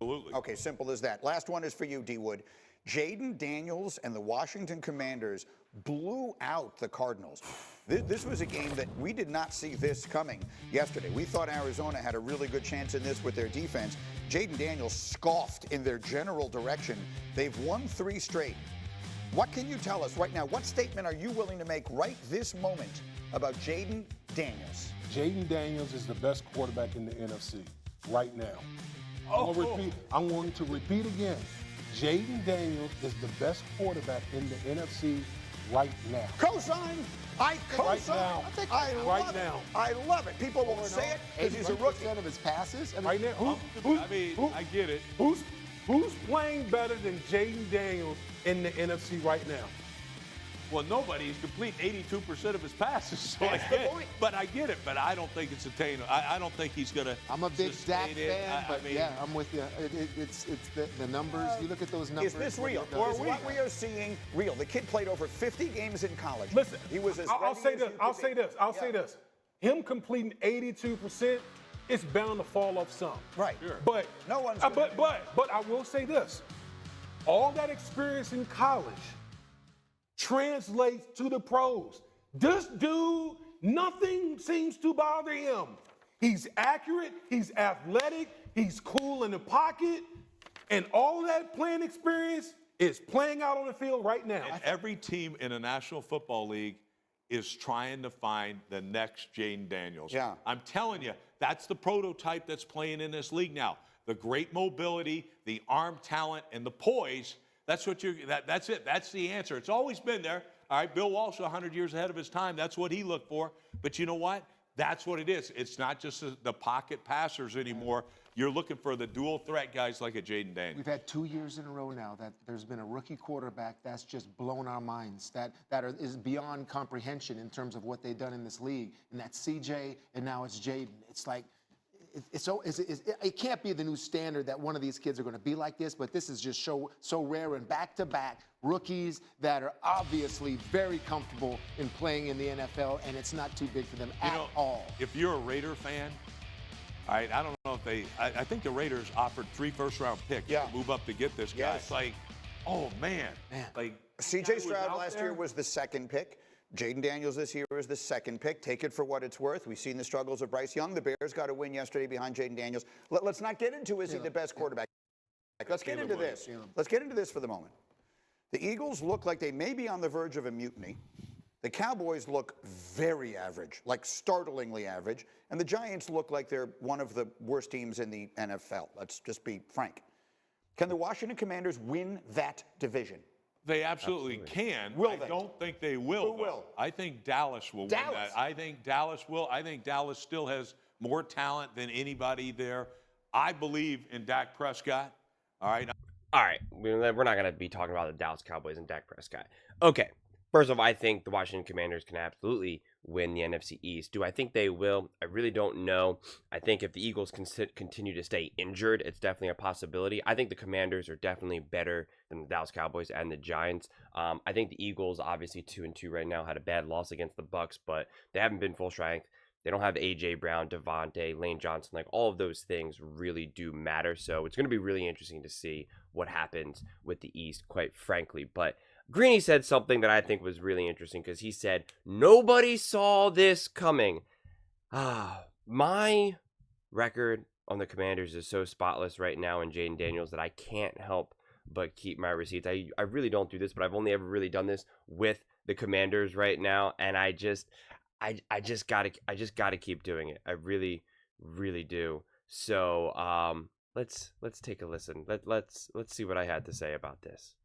Absolutely. Okay, simple as that. Last one is for you, D. Wood. Jayden Daniels and the Washington Commanders blew out the Cardinals. This was a game that we did not see this coming yesterday. We thought Arizona had a really good chance in this with their defense. Jayden Daniels scoffed in their general direction. They've won 3 straight. What can you tell us right now? What statement are you willing to make right this moment about Jayden Daniels? Jayden Daniels is the best quarterback in the NFC right now. I'm going to repeat again. Jayden Daniels is the best quarterback in the NFC right now. Cosign. I cosign. Right now. I love it. People won't say it because he's a rookie. Of his passes. Right now. I get it. Who's playing better than Jayden Daniels in the NFC right now? Well, nobody. He's complete 82% of his passes. So I get it. But I get it. But I don't think it's attainable. I don't think he's going to. I'm a big Dak fan, but yeah, I'm with you. It's the numbers. You look at those numbers. Is this real? Or is what we are seeing real? The kid played over 50 games in college. Listen, he was as I'll say this. Him completing 82%, it's bound to fall off some. Right. Sure. But no one's. But I will say this: all that experience in college translates to the pros. This dude, nothing seems to bother him. He's accurate, he's athletic, he's cool in the pocket, and all that playing experience is playing out on the field right now. And every team in the National Football League is trying to find the next Jayden Daniels. Yeah. I'm telling you, that's the prototype that's playing in this league now. The great mobility, the arm talent, and the poise. That's what that's it. That's the answer. It's always been there. All right, Bill Walsh, 100 years ahead of his time. That's what he looked for. But you know what? That's what it is. It's not just the pocket passers anymore. You're looking for the dual threat guys like a Jayden Daniels. We've had 2 years in a row now that there's been a rookie quarterback that's just blown our minds, that is beyond comprehension in terms of what they've done in this league. And that's CJ, and now it's Jayden. It's like, it can't be the new standard that one of these kids are going to be like this, but this is just so rare, and back-to-back rookies that are obviously very comfortable in playing in the NFL, and it's not too big for them at all. If you're a Raider fan, all right, I don't know if I think the Raiders offered 3 first-round picks to move up to get this guy. Yes. It's like, oh, man. Like, C.J. Stroud last year was the 2nd pick. Jayden Daniels this year is the 2nd pick. Take it for what it's worth. We've seen the struggles of Bryce Young. The Bears got a win yesterday behind Jayden Daniels. Let's not get into is he the best quarterback. Let's get into this. Let's get into this for the moment. The Eagles look like they may be on the verge of a mutiny. The Cowboys look very average, like startlingly average. And the Giants look like they're one of the worst teams in the NFL. Let's just be frank. Can the Washington Commanders win that division? They absolutely can. Will they? I don't think they will. Who will? I think Dallas will win that. I think Dallas will. I think Dallas still has more talent than anybody there. I believe in Dak Prescott. All right. We're not going to be talking about the Dallas Cowboys and Dak Prescott. Okay. First of all, I think the Washington Commanders can absolutely win the NFC East. Do I think they will? I really don't know. I think if the Eagles continue to stay injured, it's definitely a possibility. I think the Commanders are definitely better than the Dallas Cowboys and the Giants. I think the Eagles, obviously 2-2 right now, had a bad loss against the Bucs, but they haven't been full strength. They don't have A.J. Brown, Devontae, Lane Johnson. Like, all of those things really do matter. So it's going to be really interesting to see what happens with the East, quite frankly. But Greeny said something that I think was really interesting, because he said, nobody saw this coming. My record on the Commanders is so spotless right now in Jayden Daniels that I can't help but keep my receipts. I really don't do this, but I've only ever really done this with the Commanders right now, and I just gotta keep doing it. I really, really do. So let's take a listen. Let's see what I had to say about this.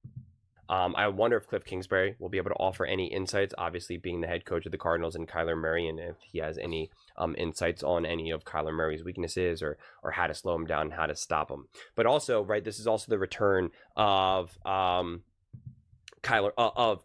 I wonder if Cliff Kingsbury will be able to offer any insights, obviously being the head coach of the Cardinals and Kyler Murray, and if he has any insights on any of Kyler Murray's weaknesses or how to slow him down and how to stop him. But also, right, this is also the return of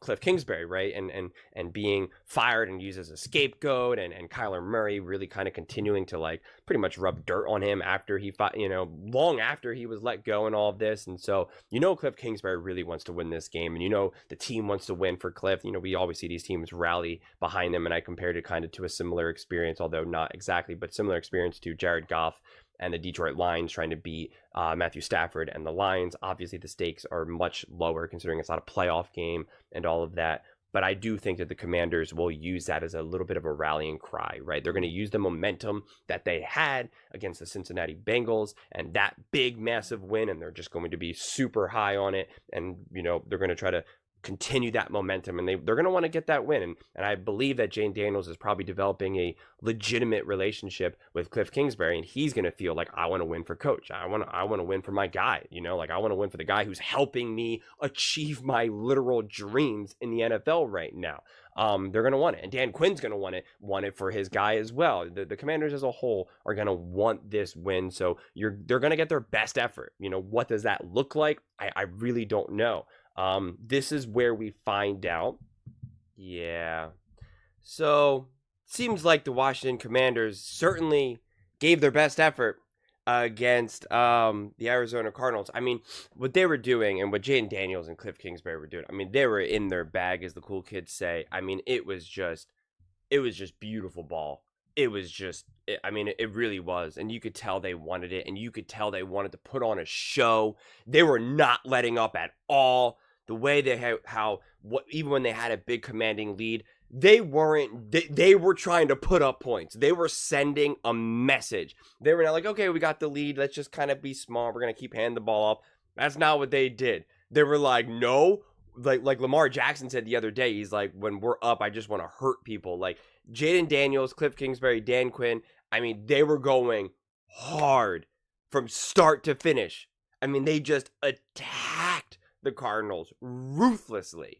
Cliff Kingsbury, right, and being fired and used as a scapegoat, and Kyler Murray really kind of continuing to like pretty much rub dirt on him after he fought, long after he was let go and all of this. And so Cliff Kingsbury really wants to win this game, and the team wants to win for Cliff. We always see these teams rally behind him, and I compared it kind of to a similar experience, although not exactly, but similar experience to Jared Goff and the Detroit Lions trying to beat Matthew Stafford and the Lions. Obviously, the stakes are much lower considering it's not a playoff game and all of that. But I do think that the Commanders will use that as a little bit of a rallying cry, right? They're going to use the momentum that they had against the Cincinnati Bengals and that big, massive win, and they're just going to be super high on it. And, they're going to try to continue that momentum, and they're going to want to get that win. And I believe that Jayden Daniels is probably developing a legitimate relationship with Cliff Kingsbury, and he's going to feel like, I want to win for coach. I want to win for my guy, I want to win for the guy who's helping me achieve my literal dreams in the NFL right now. They're going to want it, and Dan Quinn's going to want it for his guy as well. The Commanders as a whole are going to want this win, so they're going to get their best effort. What does that look like? I really don't know. This is where we find out. Yeah. So, seems like the Washington Commanders certainly gave their best effort against the Arizona Cardinals. I mean, what they were doing and what Jayden Daniels and Cliff Kingsbury were doing, I mean, they were in their bag, as the cool kids say. I mean, it was just beautiful ball. It really was. And you could tell they wanted it, and you could tell they wanted to put on a show. They were not letting up at all. The way they had, even when they had a big commanding lead, they were trying to put up points. They were sending a message. They were not like, okay, we got the lead. Let's just kind of be smart. We're going to keep handing the ball off. That's not what they did. They were like, no. Like Lamar Jackson said the other day, he's like, when we're up, I just want to hurt people. Like Jayden Daniels, Cliff Kingsbury, Dan Quinn, I mean, they were going hard from start to finish. I mean, they just attacked the Cardinals ruthlessly.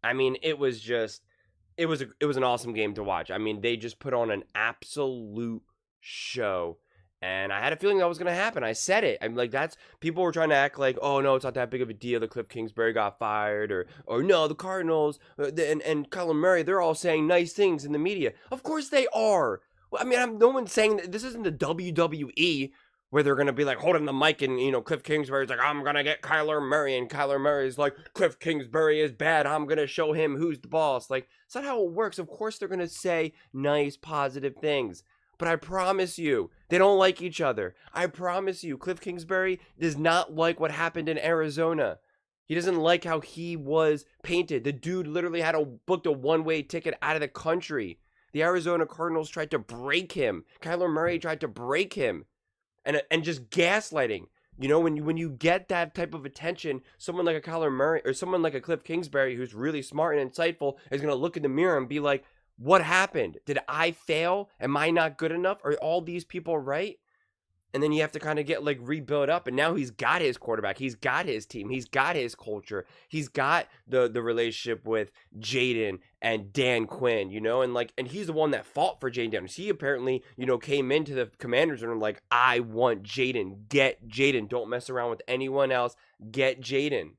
I mean, it was an awesome game to watch. I mean, they just put on an absolute show. And I had a feeling that was going to happen. I said it. I'm like, people were trying to act like, oh, no, it's not that big of a deal that Cliff Kingsbury got fired. Or no, the Cardinals and Kyler Murray, they're all saying nice things in the media. Of course they are. I mean, no one's saying that. This isn't the WWE where they're going to be like holding the mic and, Cliff Kingsbury's like, I'm going to get Kyler Murray. And Kyler Murray's like, Cliff Kingsbury is bad. I'm going to show him who's the boss. Like, it's not how it works. Of course they're going to say nice, positive things. But I promise you, they don't like each other. I promise you, Cliff Kingsbury does not like what happened in Arizona. He doesn't like how he was painted. The dude literally booked a one-way ticket out of the country. The Arizona Cardinals tried to break him. Kyler Murray tried to break him. And just gaslighting. When you get that type of attention, someone like a Kyler Murray or someone like a Cliff Kingsbury who's really smart and insightful is going to look in the mirror and be like, what happened? Did I fail? Am I not good enough? Are all these people right? And then you have to kind of get rebuilt up. And now he's got his quarterback. He's got his team. He's got his culture. He's got the relationship with Jayden and Dan Quinn, and he's the one that fought for Jayden Daniels. He apparently, came into the Commanders and like, I want Jayden. Get Jayden. Don't mess around with anyone else. Get Jayden.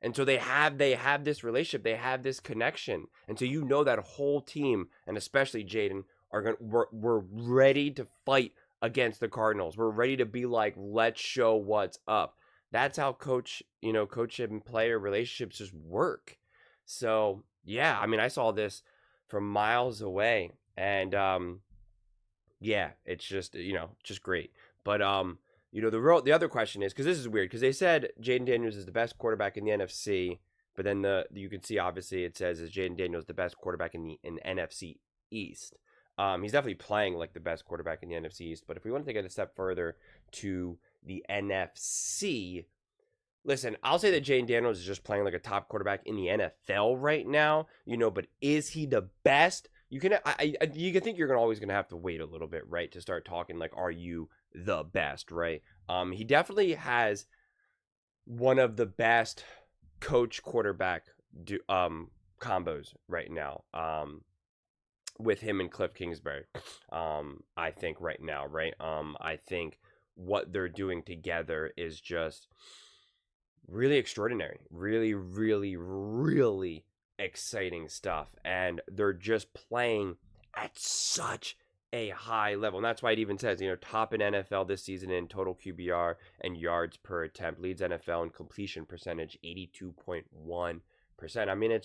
And so they have this relationship, they have this connection, and so that whole team, and especially Jayden, we're ready to fight against the Cardinals. We're ready to be like, let's show what's up. That's how coach and player relationships just work. So yeah, I mean, I saw this from miles away, and yeah, it's just just great. But the other question is, because this is weird, because they said Jayden Daniels is the best quarterback in the NFC, but then you can see obviously it says is Jayden Daniels the best quarterback in NFC East. He's definitely playing like the best quarterback in the NFC East. But if we want to take it a step further to the NFC, listen, I'll say that Jayden Daniels is just playing like a top quarterback in the NFL right now. But is he the best? You can think you're always gonna have to wait a little bit, right, to start talking like, are you the best, right? He definitely has one of the best coach quarterback combos right now. With him and Cliff Kingsbury, I think right now, right? I think what they're doing together is just really extraordinary, really, really, really exciting stuff, and they're just playing at such a high level, and that's why it even says, top in NFL this season in total QBR and yards per attempt, leads NFL in completion percentage, 82.1%. I mean,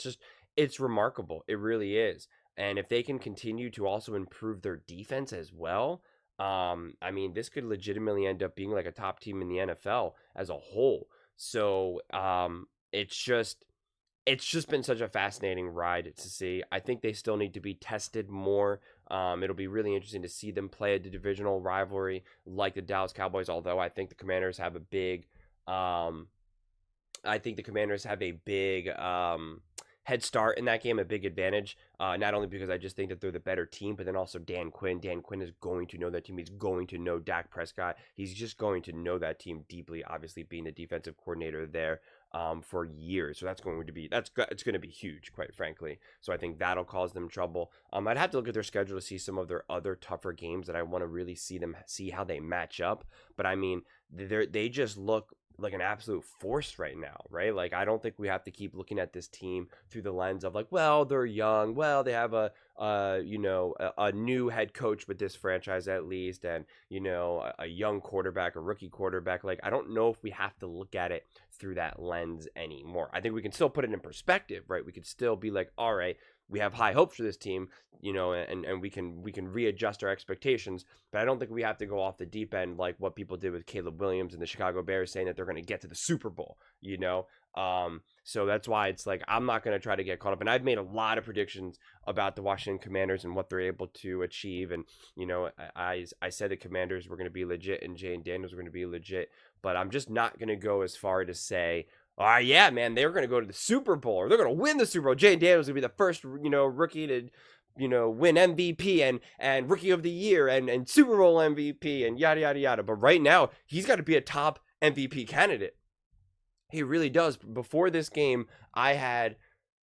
it's remarkable. It really is. And if they can continue to also improve their defense as well, I mean, this could legitimately end up being like a top team in the NFL as a whole. So it's just been such a fascinating ride to see. I think they still need to be tested more. It'll be really interesting to see them play a divisional rivalry like the Dallas Cowboys. Although I think the Commanders have a big, head start in that game, a big advantage. Not only because I just think that they're the better team, but then also Dan Quinn. Dan Quinn is going to know that team. He's going to know Dak Prescott. He's just going to know that team deeply. Obviously, being the defensive coordinator there for years, so it's going to be huge, quite frankly. So I think that'll cause them trouble. I'd have to look at their schedule to see some of their other tougher games that I want to really see how they match up. But I mean, they just look like an absolute force right now, right? Like, I don't think we have to keep looking at this team through the lens of like, well, they're young, well, they have a new head coach with this franchise at least, and a young quarterback, a rookie quarterback. Like, I don't know if we have to look at it through that lens anymore. I think we can still put it in perspective, right? We could still be like, all right, we have high hopes for this team, and we can readjust our expectations. But I don't think we have to go off the deep end like what people did with Caleb Williams and the Chicago Bears, saying that they're going to get to the Super Bowl, So that's why it's like, I'm not going to try to get caught up. And I've made a lot of predictions about the Washington Commanders and what they're able to achieve. And, I said the Commanders were going to be legit and Jayden Daniels were going to be legit. But I'm just not going to go as far to say, yeah, man, they're going to go to the Super Bowl, or they're going to win the Super Bowl. Jayden Daniels is going to be the first, rookie to, win MVP and Rookie of the Year and Super Bowl MVP and yada, yada, yada. But right now, he's got to be a top MVP candidate. He really does. Before this game, I had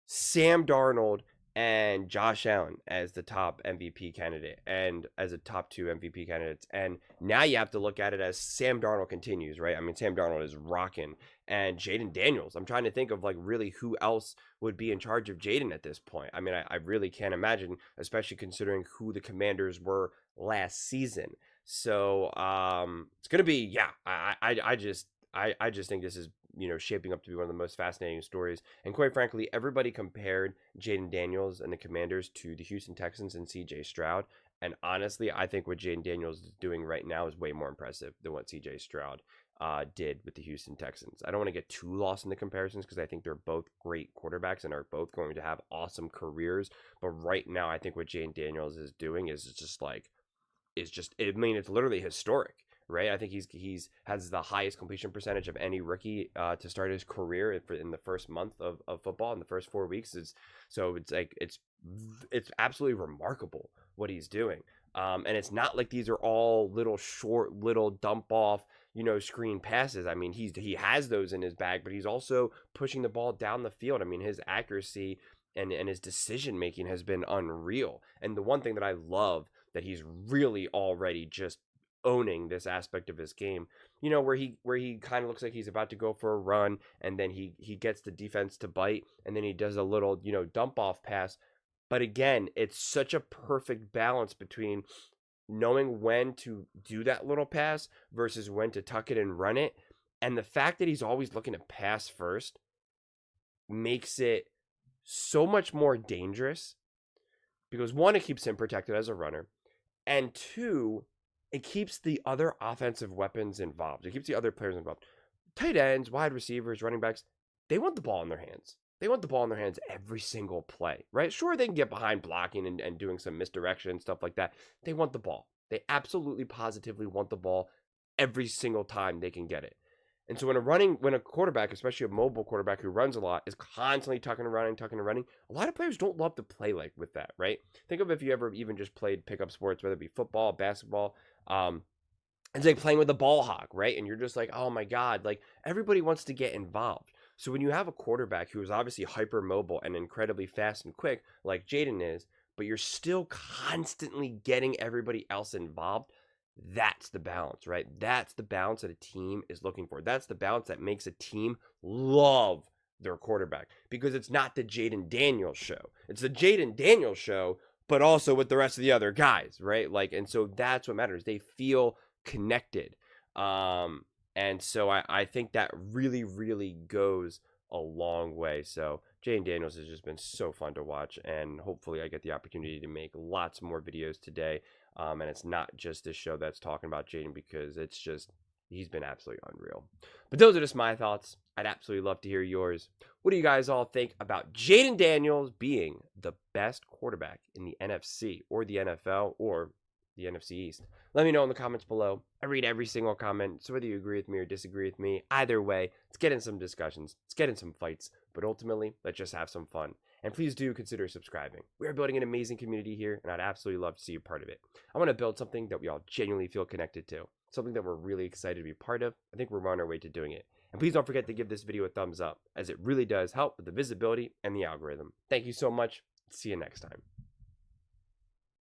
Sam Darnold and Josh Allen as the top MVP candidate and as a top 2 MVP candidates. And now you have to look at it as Sam Darnold continues, right? I mean, Sam Darnold is rocking. And Jayden Daniels, I'm trying to think of like really who else would be in charge of Jayden at this point. I mean, I really can't imagine, especially considering who the Commanders were last season. So it's going to be, yeah, I just think this is, shaping up to be one of the most fascinating stories. And quite frankly, everybody compared Jayden Daniels and the Commanders to the Houston Texans and CJ Stroud. And honestly, I think what Jayden Daniels is doing right now is way more impressive than what CJ Stroud did with the Houston Texans. I don't want to get too lost in the comparisons because I think they're both great quarterbacks and are both going to have awesome careers. But right now, I think what Jayden Daniels is doing is just it's literally historic. Right, I think he's has the highest completion percentage of any rookie to start his career in the first month of football. In the first 4 weeks, it's absolutely remarkable what he's doing. And it's not like these are all little dump off screen passes. I mean, he has those in his bag, but he's also pushing the ball down the field. I mean, his accuracy and his decision making has been unreal. And the one thing that I love that he's really already just owning this aspect of his game, where he kind of looks like he's about to go for a run, and then he gets the defense to bite, and then he does a little dump off pass. But again, it's such a perfect balance between knowing when to do that little pass versus when to tuck it and run it. And the fact that he's always looking to pass first makes it so much more dangerous, because one, it keeps him protected as a runner, and two, it keeps the other offensive weapons involved. It keeps the other players involved. Tight ends, wide receivers, running backs, they want the ball in their hands. They want the ball in their hands every single play, right? Sure, they can get behind blocking and doing some misdirection and stuff like that. They want the ball. They absolutely positively want the ball every single time they can get it. And so when a quarterback, especially a mobile quarterback who runs a lot, is constantly tucking and running, a lot of players don't love to play like with that, right? Think of if you ever even just played pickup sports, whether it be football, basketball, it's like playing with a ball hawk, right? And you're just like, oh my God, like everybody wants to get involved. So when you have a quarterback who is obviously hyper mobile and incredibly fast and quick, like Jayden is, but you're still constantly getting everybody else involved, that's the balance, right? That's the balance that a team is looking for. That's the balance that makes a team love their quarterback, because it's not the Jayden Daniels show. It's the Jayden Daniels show, but also with the rest of the other guys, right? Like, and so that's what matters. They feel connected. And so I think that really, really goes a long way. So Jayden Daniels has just been so fun to watch, and hopefully I get the opportunity to make lots more videos today And it's not just this show that's talking about Jayden, because it's just, he's been absolutely unreal. But those are just my thoughts. I'd absolutely love to hear yours. What do you guys all think about Jayden Daniels being the best quarterback in the NFC or the NFL or the NFC East? Let me know in the comments below. I read every single comment, so whether you agree with me or disagree with me, either way, let's get in some discussions, let's get in some fights, but ultimately, let's just have some fun. And please do consider subscribing. We are building an amazing community here, and I'd absolutely love to see you part of it. I want to build something that we all genuinely feel connected to, something that we're really excited to be part of. I think we're on our way to doing it. And please don't forget to give this video a thumbs up, as it really does help with the visibility and the algorithm. Thank you so much. See you next time.